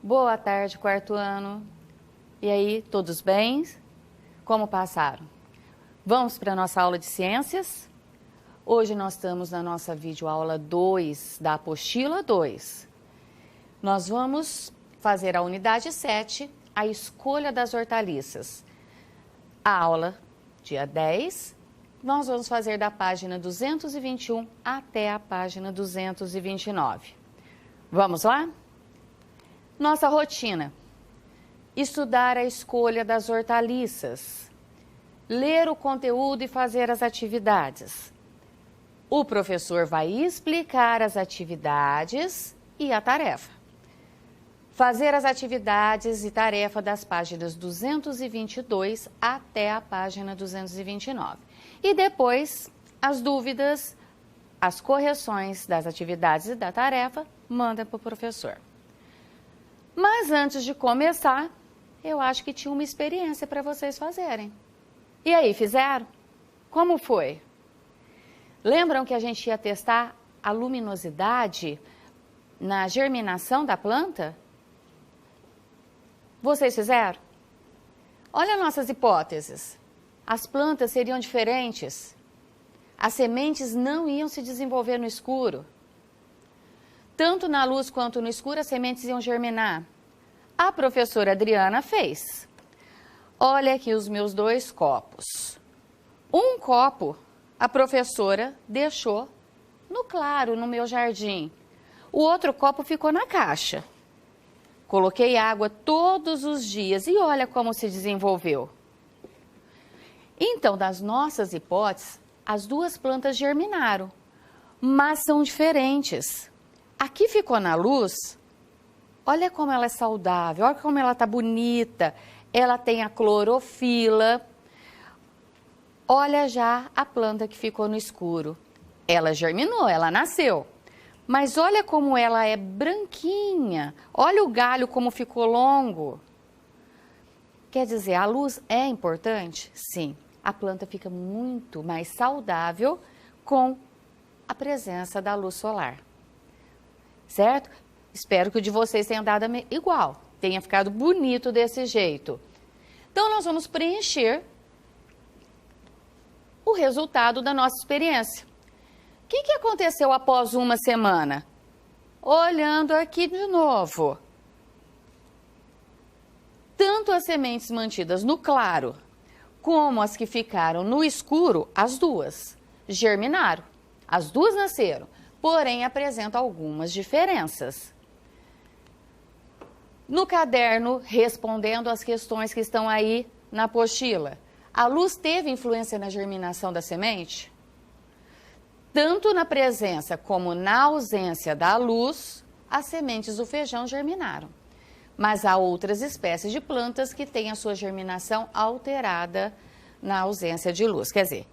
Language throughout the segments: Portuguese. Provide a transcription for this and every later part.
Boa tarde, quarto ano. E aí, todos bem? Como passaram? Vamos para a nossa aula de ciências? Hoje nós estamos na nossa videoaula 2, da apostila 2. Nós vamos fazer a unidade 7, a escolha das hortaliças. A aula, dia 10, nós vamos fazer da página 221 até a página 229. Vamos lá? Nossa rotina: estudar a escolha das hortaliças, ler o conteúdo e fazer as atividades. O professor vai explicar as atividades e a tarefa. Fazer as atividades e tarefa das páginas 222 até a página 229. E depois, as dúvidas, as correções das atividades e da tarefa, manda para o professor. Mas antes de começar, eu acho que tinha uma experiência para vocês fazerem. E aí, fizeram? Como foi? Lembram que a gente ia testar a luminosidade na germinação da planta? Vocês fizeram? Olha nossas hipóteses. As plantas seriam diferentes. As sementes não iam se desenvolver no escuro. Tanto na luz quanto no escuro, as sementes iam germinar. A professora Adriana fez. Olha aqui os meus 2 copos. Um copo a professora deixou no claro, no meu jardim. O outro copo ficou na caixa. Coloquei água todos os dias e olha como se desenvolveu. Então, das nossas hipóteses, as 2 plantas germinaram, mas são diferentes. Aqui ficou na luz, olha como ela é saudável, olha como ela está bonita, ela tem a clorofila. Olha já a planta que ficou no escuro. Ela germinou, ela nasceu, mas olha como ela é branquinha, olha o galho como ficou longo. Quer dizer, a luz é importante? Sim, a planta fica muito mais saudável com a presença da luz solar. Certo? Espero que o de vocês tenha dado igual, tenha ficado bonito desse jeito. Então, nós vamos preencher o resultado da nossa experiência. O que aconteceu após uma semana? Olhando aqui de novo. Tanto as sementes mantidas no claro, como as que ficaram no escuro, as 2 germinaram. As 2 nasceram, porém apresentam algumas diferenças. No caderno, respondendo às questões que estão aí na apostila, a luz teve influência na germinação da semente? Tanto na presença como na ausência da luz, as sementes do feijão germinaram. Mas há outras espécies de plantas que têm a sua germinação alterada na ausência de luz. Quer dizer,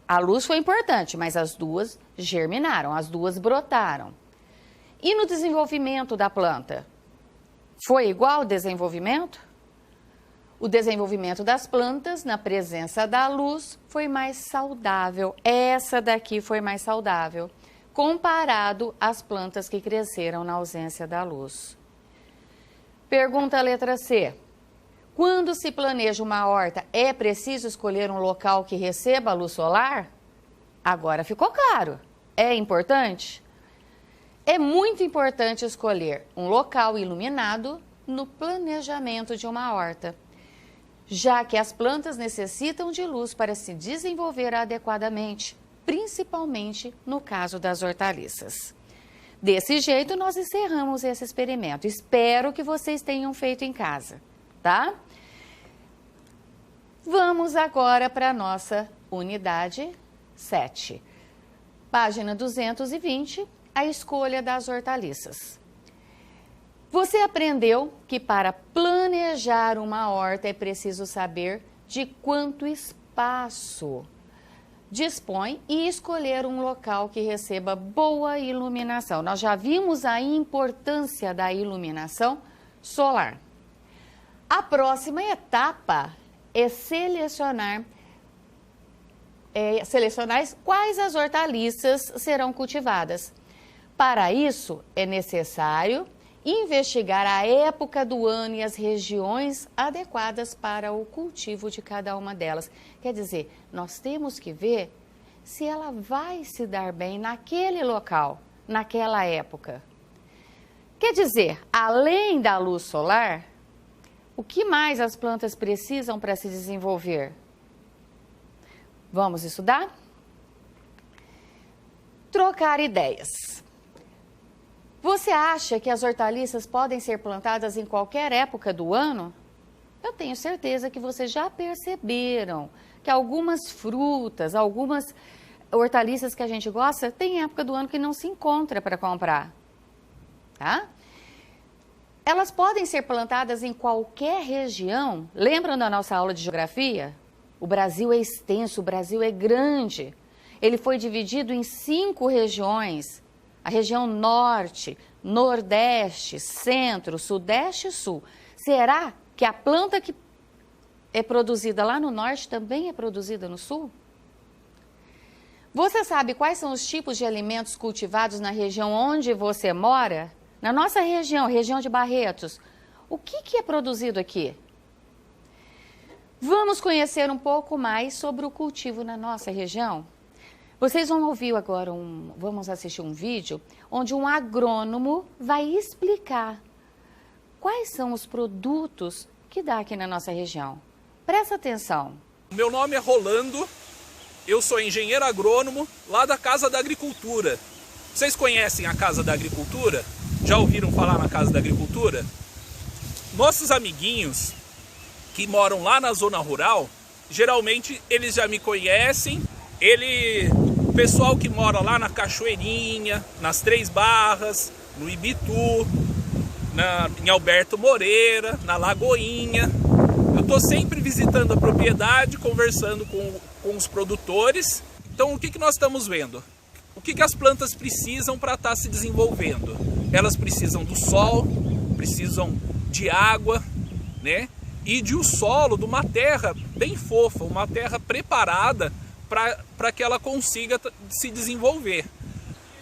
a luz foi importante, mas as 2 germinaram, as 2 brotaram. E no desenvolvimento da planta? Foi igual o desenvolvimento? O desenvolvimento das plantas, na presença da luz, foi mais saudável. Essa daqui foi mais saudável, comparado às plantas que cresceram na ausência da luz. Pergunta letra C. Quando se planeja uma horta, é preciso escolher um local que receba a luz solar? Agora ficou claro. É importante? É muito importante escolher um local iluminado no planejamento de uma horta, já que as plantas necessitam de luz para se desenvolver adequadamente, principalmente no caso das hortaliças. Desse jeito, nós encerramos esse experimento. Espero que vocês tenham feito em casa, tá? Vamos agora para a nossa unidade 7. Página 220, a escolha das hortaliças. Você aprendeu que para planejar uma horta é preciso saber de quanto espaço dispõe e escolher um local que receba boa iluminação. Nós já vimos a importância da iluminação solar. A próxima etapa é selecionar quais as hortaliças serão cultivadas. Para isso, é necessário investigar a época do ano e as regiões adequadas para o cultivo de cada uma delas. Quer dizer, nós temos que ver se ela vai se dar bem naquele local, naquela época. Quer dizer, além da luz solar, o que mais as plantas precisam para se desenvolver? Vamos estudar? Trocar ideias. Você acha que as hortaliças podem ser plantadas em qualquer época do ano? Eu tenho certeza que vocês já perceberam que algumas frutas, algumas hortaliças que a gente gosta, tem época do ano que não se encontra para comprar, tá? Elas podem ser plantadas em qualquer região. Lembram da nossa aula de geografia? O Brasil é extenso, o Brasil é grande. Ele foi dividido em 5 regiões. A região norte, nordeste, centro, sudeste e sul. Será que a planta que é produzida lá no norte também é produzida no sul? Você sabe quais são os tipos de alimentos cultivados na região onde você mora? Na nossa região, região de Barretos, o que é produzido aqui? Vamos conhecer um pouco mais sobre o cultivo na nossa região? Vocês vão ouvir agora, vamos assistir um vídeo onde um agrônomo vai explicar quais são os produtos que dá aqui na nossa região. Presta atenção. Meu nome é Rolando, eu sou engenheiro agrônomo lá da Casa da Agricultura. Vocês conhecem a Casa da Agricultura? Já ouviram falar na Casa da Agricultura? Nossos amiguinhos que moram lá na zona rural, geralmente eles já me conhecem. O pessoal que mora lá na Cachoeirinha, nas Três Barras, no Ibitu, em Alberto Moreira, na Lagoinha. Eu estou sempre visitando a propriedade, conversando com os produtores. Então o que nós estamos vendo? O que as plantas precisam para estar se desenvolvendo? Elas precisam do sol, precisam de água, né? E de um solo, de uma terra bem fofa, uma terra preparada para que ela consiga se desenvolver.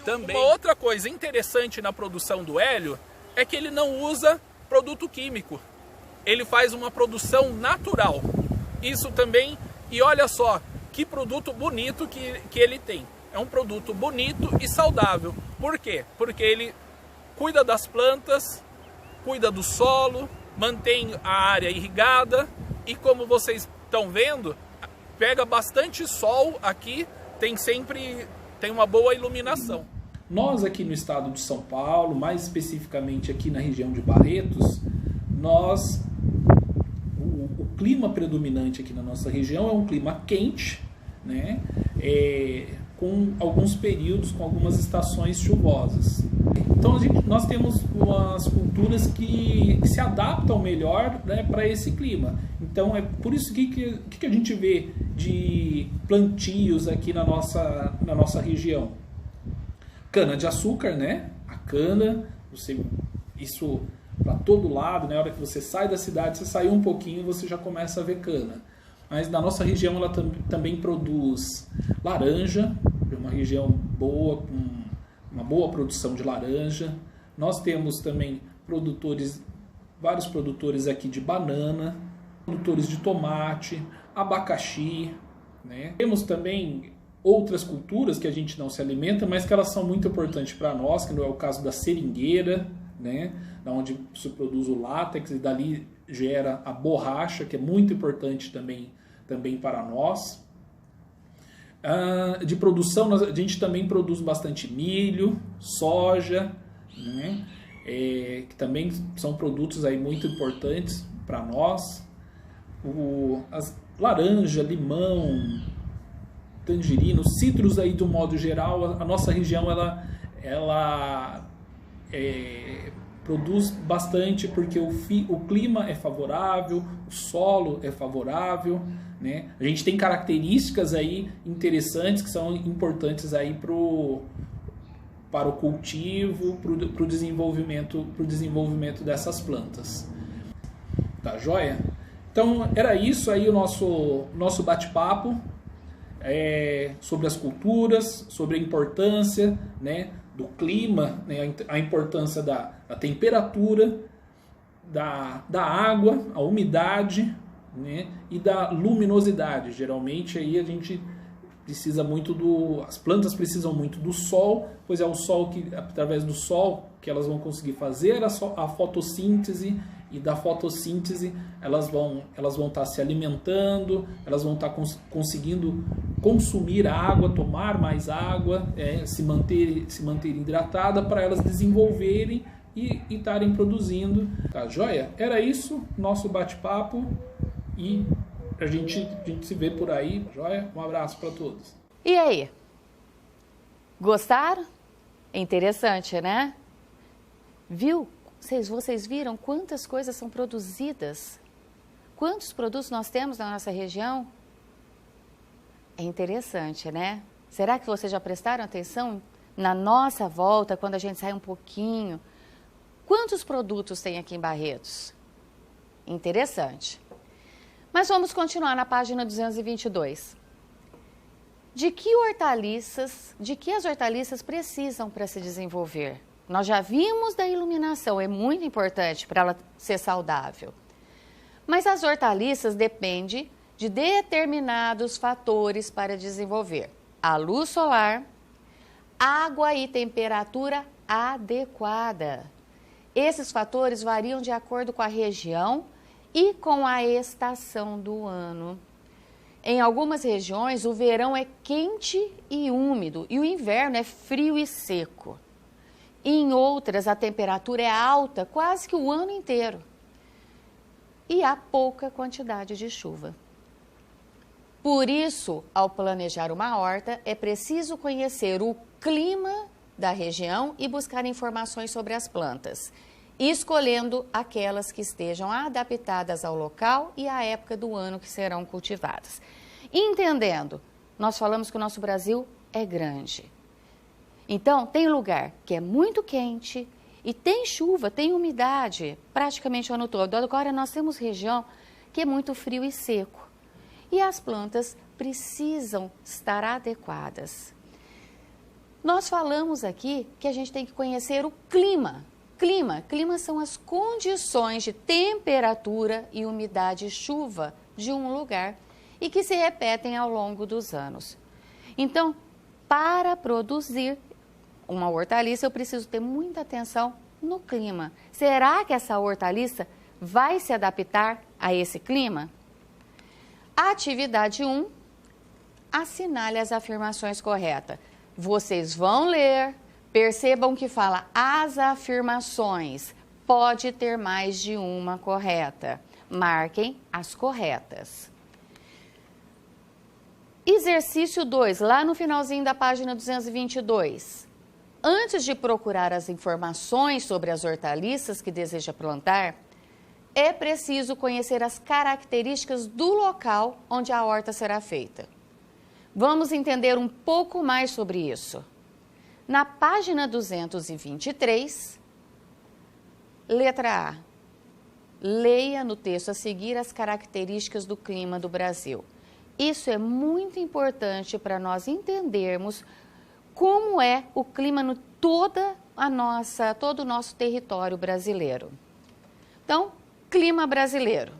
Também, uma outra coisa interessante na produção do hélio é que ele não usa produto químico. Ele faz uma produção natural. Isso também, e olha só, que produto bonito que ele tem. É um produto bonito e saudável. Por quê? Porque ele cuida das plantas, cuida do solo, mantém a área irrigada e, como vocês estão vendo, pega bastante sol aqui, tem uma boa iluminação. Nós aqui no estado de São Paulo, mais especificamente aqui na região de Barretos, o clima predominante aqui na nossa região é um clima quente, né? Com alguns períodos, com algumas estações chuvosas. Então nós temos umas culturas que se adaptam melhor, né, para esse clima. Então é por isso que a gente vê de plantios aqui na nossa região. Cana de açúcar, né? A cana, isso para todo lado, né? Na hora que você sai da cidade, você sai um pouquinho, você já começa a ver cana. Mas na nossa região ela também produz laranja, é uma região boa, com uma boa produção de laranja. Nós temos também vários produtores aqui de banana, produtores de tomate, abacaxi, né? Temos também outras culturas que a gente não se alimenta, mas que elas são muito importantes para nós, que não é o caso da seringueira, né? Da onde se produz o látex e dali gera a borracha, que é muito importante também para nós. De produção, a gente também produz bastante milho, soja, né? Que também são produtos aí muito importantes para nós. Laranja, limão, tangerina, citros aí de um modo geral, a nossa região ela produz bastante porque o clima é favorável, o solo é favorável, né? A gente tem características aí interessantes que são importantes aí para o cultivo, para o desenvolvimento dessas plantas. Tá joia? Então era isso aí o nosso bate-papo sobre as culturas, sobre a importância, né, do clima, né, a importância da temperatura, da água, a umidade, né, e da luminosidade. Geralmente aí a gente precisa muito as plantas precisam muito do sol, pois é o sol que, através do sol, que elas vão conseguir fazer a fotossíntese, e da fotossíntese elas vão estar se alimentando, elas vão estar conseguindo consumir água, tomar mais água, se manter hidratada, para elas desenvolverem e estarem produzindo. Tá joia? Era isso, nosso bate-papo, e a gente se vê por aí, joia? Um abraço para todos. E aí? Gostaram? É interessante, né? Viu? Vocês viram quantas coisas são produzidas? Quantos produtos nós temos na nossa região? É interessante, né? Será que vocês já prestaram atenção na nossa volta, quando a gente sai um pouquinho? Quantos produtos tem aqui em Barretos? Interessante. Mas vamos continuar na página 222. De que as hortaliças precisam para se desenvolver? Nós já vimos da iluminação, é muito importante para ela ser saudável. Mas as hortaliças dependem de determinados fatores para desenvolver: a luz solar, água e temperatura adequada. Esses fatores variam de acordo com a região e com a estação do ano. Em algumas regiões, o verão é quente e úmido e o inverno é frio e seco. Em outras, a temperatura é alta quase que o ano inteiro e há pouca quantidade de chuva. Por isso, ao planejar uma horta, é preciso conhecer o clima da região e buscar informações sobre as plantas, escolhendo aquelas que estejam adaptadas ao local e à época do ano que serão cultivadas. Entendendo, nós falamos que o nosso Brasil é grande. Então, tem lugar que é muito quente e tem chuva, tem umidade praticamente o ano todo. Agora, nós temos região que é muito frio e seco. E as plantas precisam estar adequadas. Nós falamos aqui que a gente tem que conhecer o clima. Clima são as condições de temperatura e umidade e chuva de um lugar e que se repetem ao longo dos anos. Então, para produzir uma hortaliça, eu preciso ter muita atenção no clima. Será que essa hortaliça vai se adaptar a esse clima? Atividade 1, assinale as afirmações corretas. Vocês vão ler, percebam que fala as afirmações. Pode ter mais de uma correta. Marquem as corretas. Exercício 2, lá no finalzinho da página 222. Antes de procurar as informações sobre as hortaliças que deseja plantar, é preciso conhecer as características do local onde a horta será feita. Vamos entender um pouco mais sobre isso. Na página 223, letra A. Leia no texto a seguir as características do clima do Brasil. Isso é muito importante para nós entendermos como é o clima no todo o nosso território brasileiro. Então, clima brasileiro.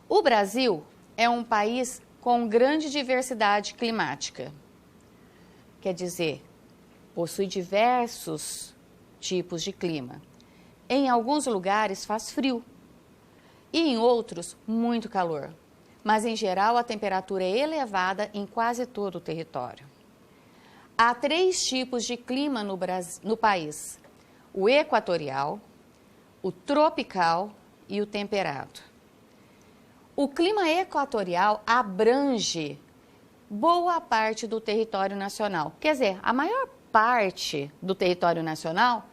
O Brasil é um país com grande diversidade climática. Quer dizer, possui diversos tipos de clima. Em alguns lugares faz frio e em outros muito calor. Mas em geral a temperatura é elevada em quase todo o território. Há 3 tipos de clima no país: o equatorial, o tropical e o temperado. O clima equatorial abrange boa parte do território nacional. Quer dizer, a maior parte do território nacional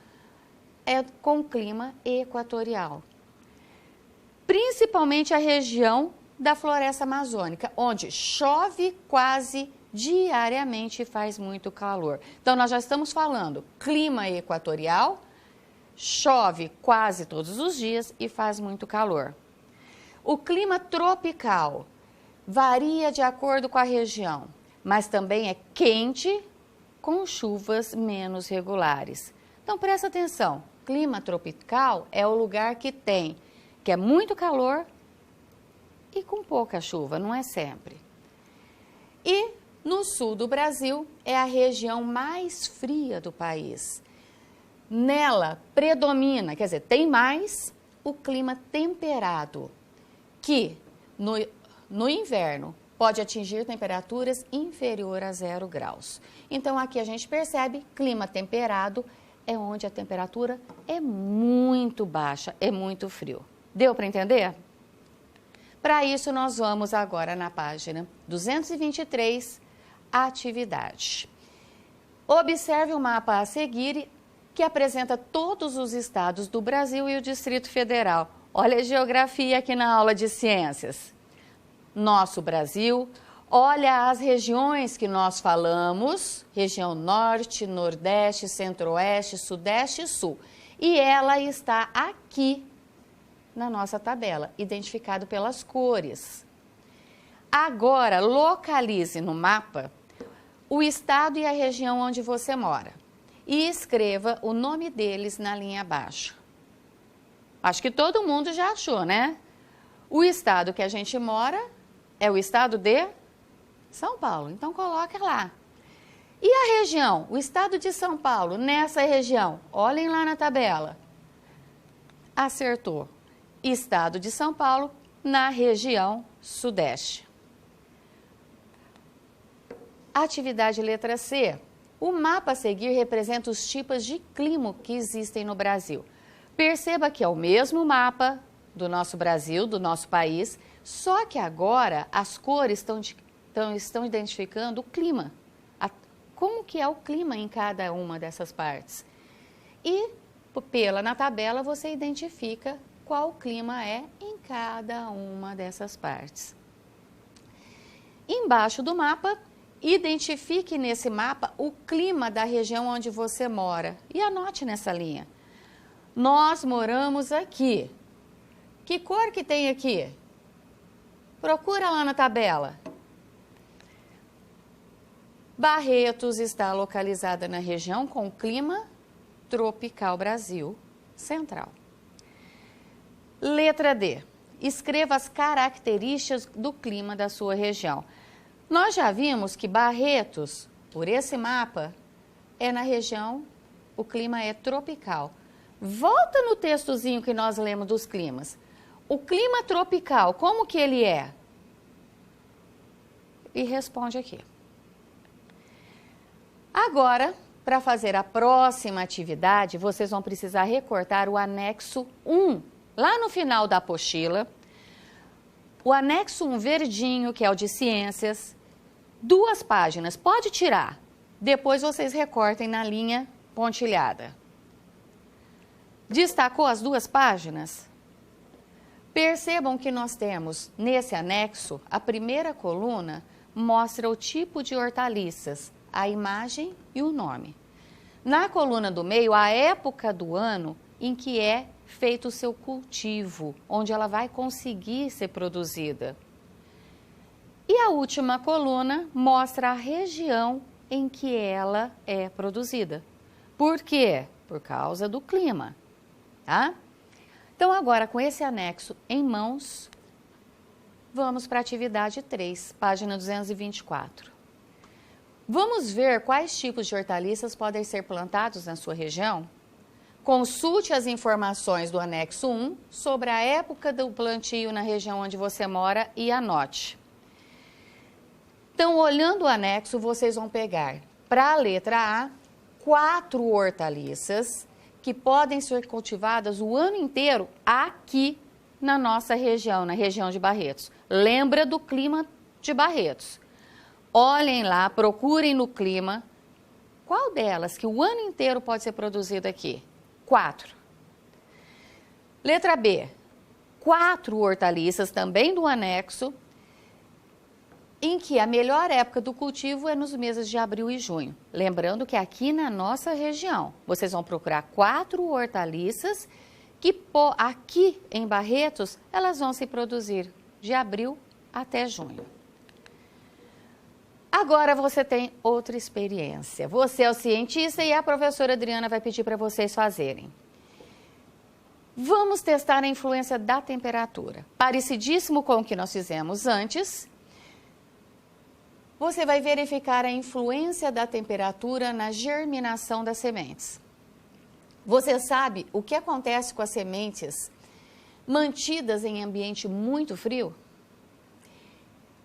é com clima equatorial. Principalmente a região da floresta amazônica, onde chove quase diariamente e faz muito calor. Então, nós já estamos falando clima equatorial, chove quase todos os dias e faz muito calor. O clima tropical varia de acordo com a região, mas também é quente com chuvas menos regulares. Então presta atenção, clima tropical é o lugar que é muito calor e com pouca chuva, não é sempre. E no sul do Brasil é a região mais fria do país. Nela predomina, quer dizer, tem mais o clima temperado, que no inverno pode atingir temperaturas inferiores a 0 graus. Então aqui a gente percebe clima temperado é onde a temperatura é muito baixa, é muito frio. Deu para entender? Para isso nós vamos agora na página 223, atividade. Observe o mapa a seguir que apresenta todos os estados do Brasil e o Distrito Federal. Olha a geografia aqui na aula de ciências. Nosso Brasil, olha as regiões que nós falamos, região Norte, Nordeste, Centro-Oeste, Sudeste e Sul. E ela está aqui na nossa tabela, identificado pelas cores. Agora, localize no mapa o estado e a região onde você mora e escreva o nome deles na linha abaixo. Acho que todo mundo já achou, né? O estado que a gente mora é o estado de São Paulo, então coloca lá. E a região, o estado de São Paulo, nessa região, olhem lá na tabela. Acertou. Estado de São Paulo, na região Sudeste. Atividade letra C. O mapa a seguir representa os tipos de clima que existem no Brasil. Perceba que é o mesmo mapa do nosso Brasil, do nosso país, só que agora as cores estão identificando o clima. Como que é o clima em cada uma dessas partes. E na tabela você identifica qual clima é em cada uma dessas partes. Embaixo do mapa, identifique nesse mapa o clima da região onde você mora e anote nessa linha. Nós moramos aqui. Que cor que tem aqui? Procura lá na tabela. Barretos está localizada na região com clima tropical Brasil Central. Letra D. Escreva as características do clima da sua região. Nós já vimos que Barretos, por esse mapa, é na região, o clima é tropical. Volta no textozinho que nós lemos dos climas. O clima tropical, como que ele é? E responde aqui. Agora, para fazer a próxima atividade, vocês vão precisar recortar o anexo 1. Lá no final da apostila, o anexo 1 verdinho, que é o de ciências, 2 páginas, pode tirar. Depois vocês recortem na linha pontilhada. Destacou as 2 páginas? Percebam que nós temos, nesse anexo, a primeira coluna mostra o tipo de hortaliças, a imagem e o nome. Na coluna do meio, a época do ano em que é feito o seu cultivo, onde ela vai conseguir ser produzida. E a última coluna mostra a região em que ela é produzida. Por quê? Por causa do clima, tá? Então agora, com esse anexo em mãos, vamos para a atividade 3, página 224. Vamos ver quais tipos de hortaliças podem ser plantados na sua região? Consulte as informações do anexo 1 sobre a época do plantio na região onde você mora e anote. Então, olhando o anexo, vocês vão pegar, para a letra A, 4 hortaliças que podem ser cultivadas o ano inteiro aqui na nossa região, na região de Barretos. Lembra do clima de Barretos. Olhem lá, procurem no clima, qual delas que o ano inteiro pode ser produzida aqui? 4. Letra B, 4 hortaliças também do anexo, em que a melhor época do cultivo é nos meses de abril e junho. Lembrando que aqui na nossa região, vocês vão procurar 4 hortaliças que aqui em Barretos, elas vão se produzir de abril até junho. Agora você tem outra experiência. Você é o cientista e a professora Adriana vai pedir para vocês fazerem. Vamos testar a influência da temperatura. Parecidíssimo com o que nós fizemos antes. Você vai verificar a influência da temperatura na germinação das sementes. Você sabe o que acontece com as sementes mantidas em ambiente muito frio?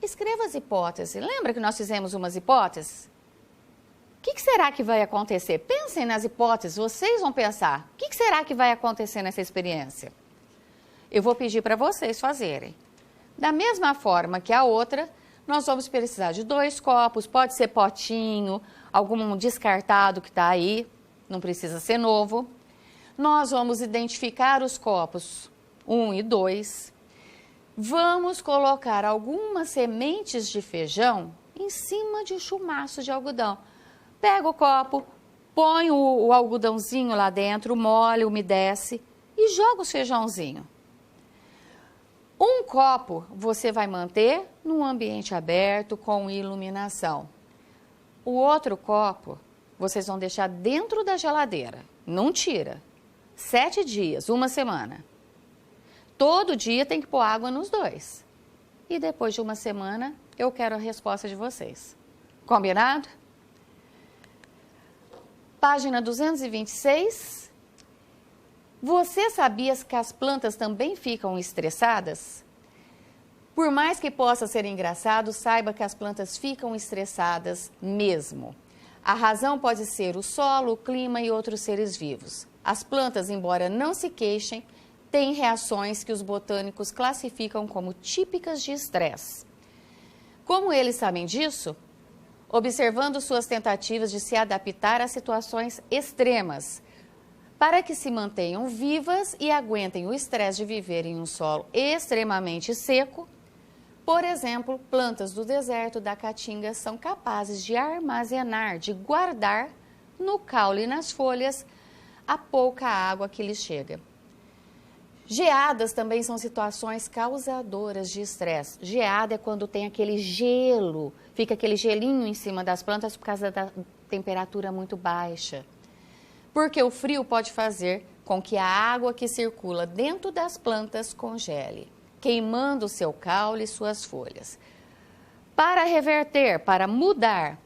Escreva as hipóteses. Lembra que nós fizemos umas hipóteses? O que será que vai acontecer? Pensem nas hipóteses, vocês vão pensar. O que será que vai acontecer nessa experiência? Eu vou pedir para vocês fazerem. Da mesma forma que a outra, nós vamos precisar de 2 copos, pode ser potinho, algum descartado que está aí, não precisa ser novo. Nós vamos identificar os copos 1 e 2. Vamos colocar algumas sementes de feijão em cima de um chumaço de algodão. Pega o copo, põe o algodãozinho lá dentro, molha, umedece e joga o feijãozinho. Um copo você vai manter num ambiente aberto com iluminação. O outro copo vocês vão deixar dentro da geladeira, não tira. 7 dias, 1 semana. Todo dia tem que pôr água nos 2. E depois de 1 semana, eu quero a resposta de vocês. Combinado? Página 226. Você sabia que as plantas também ficam estressadas? Por mais que possa ser engraçado, saiba que as plantas ficam estressadas mesmo. A razão pode ser o solo, o clima e outros seres vivos. As plantas, embora não se queixem, têm reações que os botânicos classificam como típicas de estresse. Como eles sabem disso? Observando suas tentativas de se adaptar a situações extremas, para que se mantenham vivas e aguentem o estresse de viver em um solo extremamente seco. Por exemplo, plantas do deserto da Caatinga são capazes de armazenar, de guardar no caule e nas folhas a pouca água que lhes chega. Geadas também são situações causadoras de estresse. Geada é quando tem aquele gelo, fica aquele gelinho em cima das plantas por causa da temperatura muito baixa. Porque o frio pode fazer com que a água que circula dentro das plantas congele, queimando o seu caule e suas folhas. Para reverter, para mudar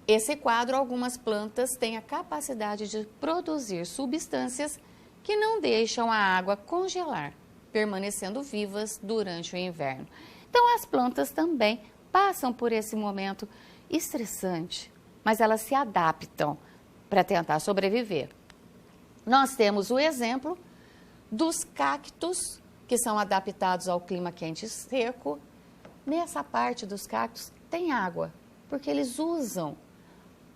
esse quadro, algumas plantas têm a capacidade de produzir substâncias que não deixam a água congelar, permanecendo vivas durante o inverno. Então, as plantas também passam por esse momento estressante, mas elas se adaptam para tentar sobreviver. Nós temos o exemplo dos cactos, que são adaptados ao clima quente e seco. Nessa parte dos cactos tem água, porque eles usam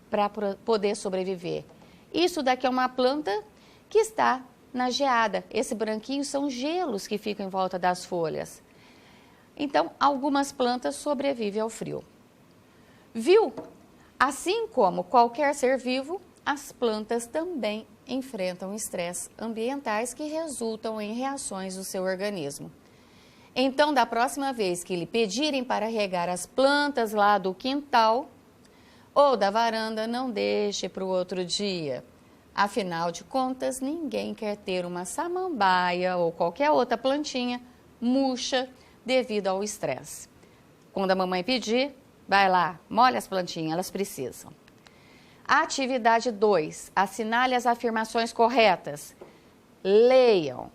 para poder sobreviver. Isso daqui é uma planta que está na geada. Esse branquinho são gelos que ficam em volta das folhas. Então, algumas plantas sobrevivem ao frio. Viu? Assim como qualquer ser vivo, as plantas também enfrentam estresses ambientais que resultam em reações do seu organismo. Então, da próxima vez que lhe pedirem para regar as plantas lá do quintal ou da varanda, não deixe para o outro dia. Afinal de contas, ninguém quer ter uma samambaia ou qualquer outra plantinha murcha devido ao estresse. Quando a mamãe pedir, vai lá, molha as plantinhas, elas precisam. Atividade 2. Assinale as afirmações corretas. Leiam.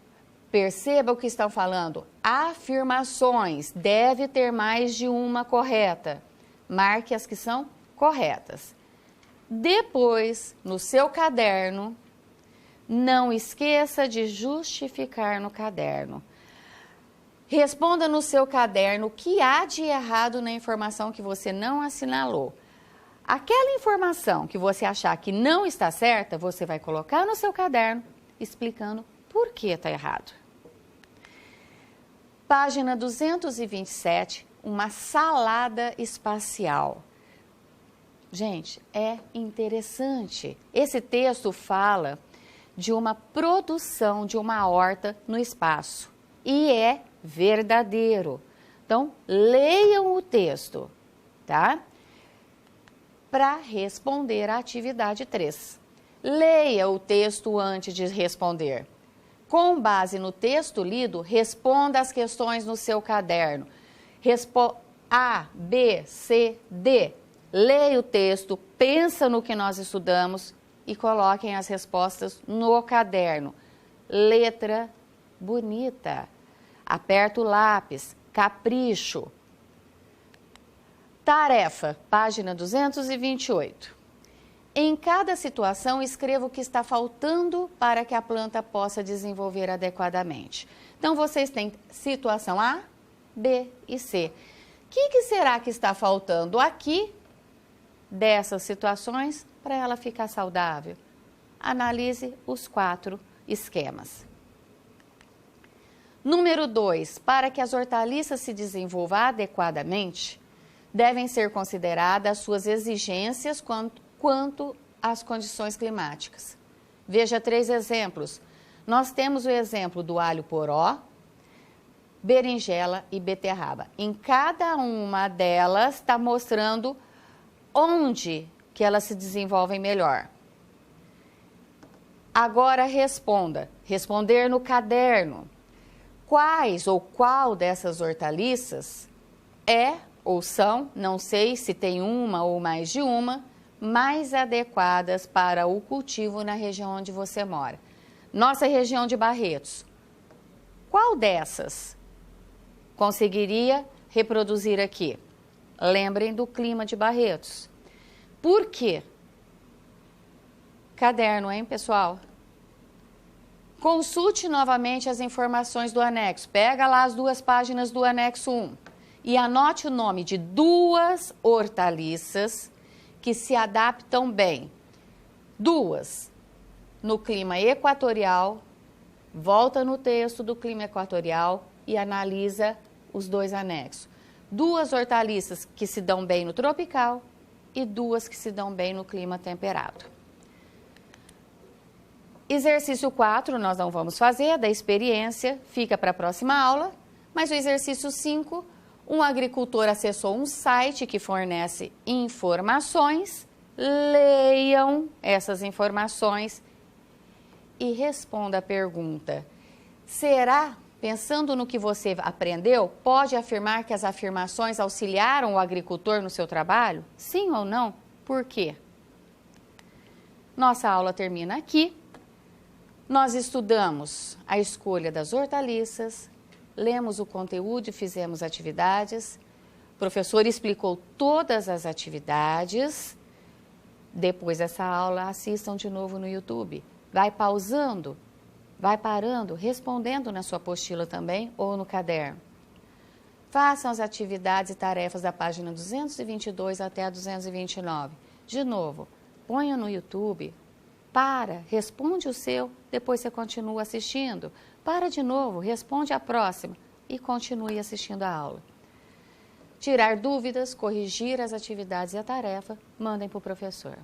Perceba o que estão falando. Afirmações. Deve ter mais de uma correta. Marque as que são corretas. Depois, no seu caderno, não esqueça de justificar no caderno. Responda no seu caderno o que há de errado na informação que você não assinalou. Aquela informação que você achar que não está certa, você vai colocar no seu caderno explicando por que está errado. Página 227, uma salada espacial. Gente, é interessante. Esse texto fala de uma produção de uma horta no espaço e é verdadeiro. Então, leiam o texto, tá? para responder à atividade 3. Leia o texto antes de responder. Com base no texto lido, responda as questões no seu caderno. A, B, C, D. Leia o texto, pensa no que nós estudamos e coloquem as respostas no caderno. Letra bonita. Aperta o lápis. Capricho. Tarefa, página 228. Em cada situação, escreva o que está faltando para que a planta possa desenvolver adequadamente. Então, vocês têm situação A, B e C. O que será que está faltando aqui dessas situações para ela ficar saudável? Analise os 4 esquemas. Número 2. Para que as hortaliças se desenvolvam adequadamente, devem ser consideradas suas exigências quanto às condições climáticas. Veja 3 exemplos. Nós temos o exemplo do alho poró, berinjela e beterraba. Em cada uma delas está mostrando onde que elas se desenvolvem melhor. Agora responda. Responder no caderno. Quais ou qual dessas hortaliças é ou são, não sei se tem uma ou mais de uma, mais adequadas para o cultivo na região onde você mora. Nossa região de Barretos, qual dessas conseguiria reproduzir aqui? Lembrem do clima de Barretos. Por quê? Caderno, hein, pessoal? Consulte novamente as informações do anexo. Pega lá as 2 páginas do anexo 1 e anote o nome de 2 hortaliças que se adaptam bem. 2 no clima equatorial, volta no texto do clima equatorial e analisa os 2 anexos. 2 hortaliças que se dão bem no tropical e 2 que se dão bem no clima temperado. Exercício 4 nós não vamos fazer, da experiência, fica para a próxima aula, mas o exercício 5, um agricultor acessou um site que fornece informações, leiam essas informações e responda a pergunta: será, pensando no que você aprendeu, pode afirmar que as afirmações auxiliaram o agricultor no seu trabalho? Sim ou não? Por quê? Nossa aula termina aqui. Nós estudamos a escolha das hortaliças, lemos o conteúdo e fizemos atividades. O professor explicou todas as atividades. Depois dessa aula, assistam de novo no YouTube. Vai pausando, vai parando, respondendo na sua apostila também ou no caderno. Façam as atividades e tarefas da página 222 até a 229. De novo, ponham no YouTube. Para, responde o seu, depois você continua assistindo. Para de novo, responde a próxima e continue assistindo a aula. Tirar dúvidas, corrigir as atividades e a tarefa, mandem para o professor.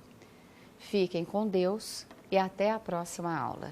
Fiquem com Deus e até a próxima aula.